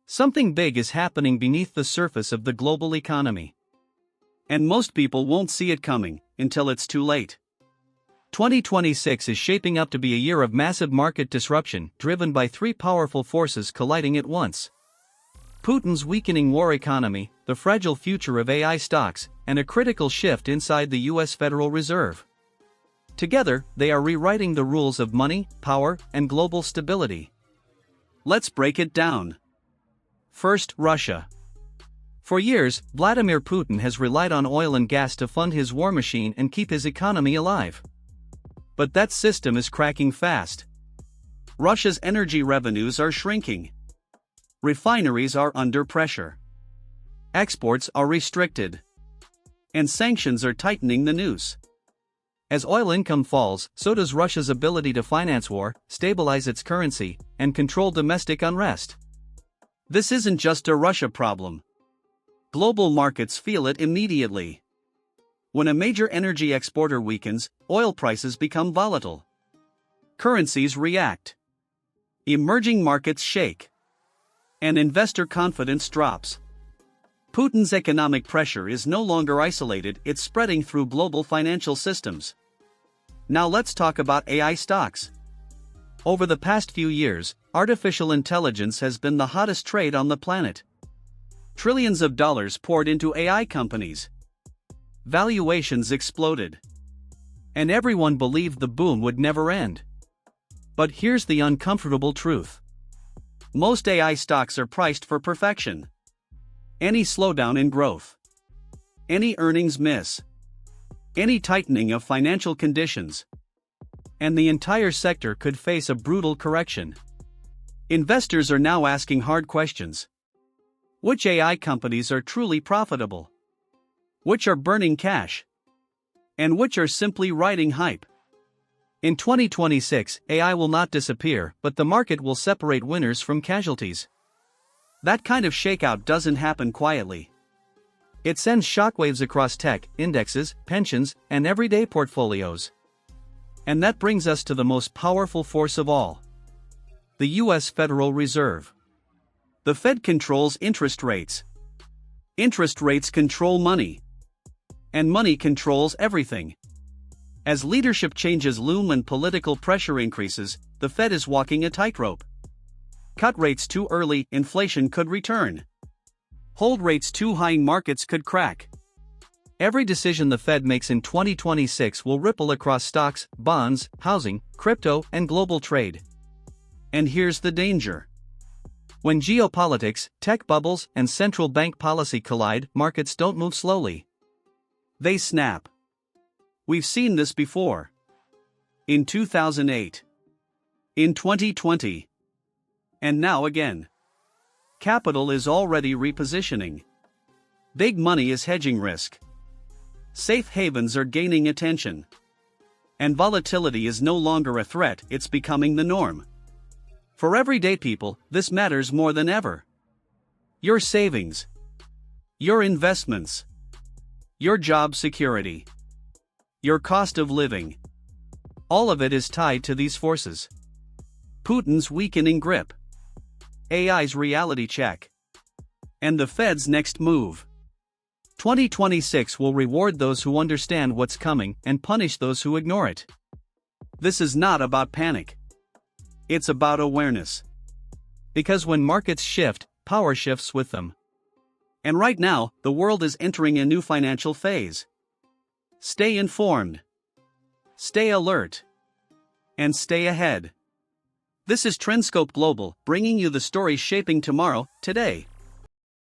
Something big is happening beneath the surface of the global economy. And most people won't see it coming until it's too late. 2026 is shaping up to be a year of massive market disruption driven by three powerful forces colliding at once: Putin's weakening war economy, the fragile future of AI stocks, and a critical shift inside the US Federal Reserve. Together, they are rewriting the rules of money, power, and global stability. Let's break it down. First, Russia. For years, Vladimir Putin has relied on oil and gas to fund his war machine and keep his economy alive. But that system is cracking fast. Russia's energy revenues are shrinking. Refineries are under pressure. Exports are restricted. And sanctions are tightening the noose. As oil income falls, so does Russia's ability to finance war, stabilize its currency, and control domestic unrest. This isn't just a Russia problem. Global markets feel it immediately. When a major energy exporter weakens, oil prices become volatile. Currencies react. Emerging markets shake. And investor confidence drops. Putin's economic pressure is no longer isolated, it's spreading through global financial systems. Now let's talk about AI stocks. Over the past few years, artificial intelligence has been the hottest trade on the planet. Trillions of dollars poured into AI companies. Valuations exploded. And everyone believed the boom would never end. But here's the uncomfortable truth. Most AI stocks are priced for perfection. Any slowdown in growth, any earnings miss, any tightening of financial conditions, and the entire sector could face a brutal correction. Investors are now asking hard questions. Which AI companies are truly profitable? Which are burning cash? And which are simply riding hype? In 2026, AI will not disappear, but the market will separate winners from casualties. That kind of shakeout doesn't happen quietly. It sends shockwaves across tech, indexes, pensions, and everyday portfolios. And that brings us to the most powerful force of all: the US Federal Reserve. The Fed controls interest rates. Interest rates control money. And money controls everything. As leadership changes loom and political pressure increases, the Fed is walking a tightrope. Cut rates too early, inflation could return. Hold rates too high, markets could crack. Every decision the Fed makes in 2026 will ripple across stocks, bonds, housing, crypto, and global trade. And here's the danger. When geopolitics, tech bubbles, and central bank policy collide, markets don't move slowly. They snap. We've seen this before. In 2008. In 2020. And now again. Capital is already repositioning. Big money is hedging risk. Safe havens are gaining attention. And volatility is no longer a threat, it's becoming the norm. For everyday people, this matters more than ever. Your savings. Your investments. Your job security. Your cost of living. All of it is tied to these forces. Putin's weakening grip. AI's reality check. And the Fed's next move. 2026 will reward those who understand what's coming and punish those who ignore it. This is not about panic. It's about awareness. Because when markets shift, power shifts with them. And right now, the world is entering a new financial phase. Stay informed. Stay alert. And stay ahead. This is TrendScope Global, bringing you the stories shaping tomorrow, today.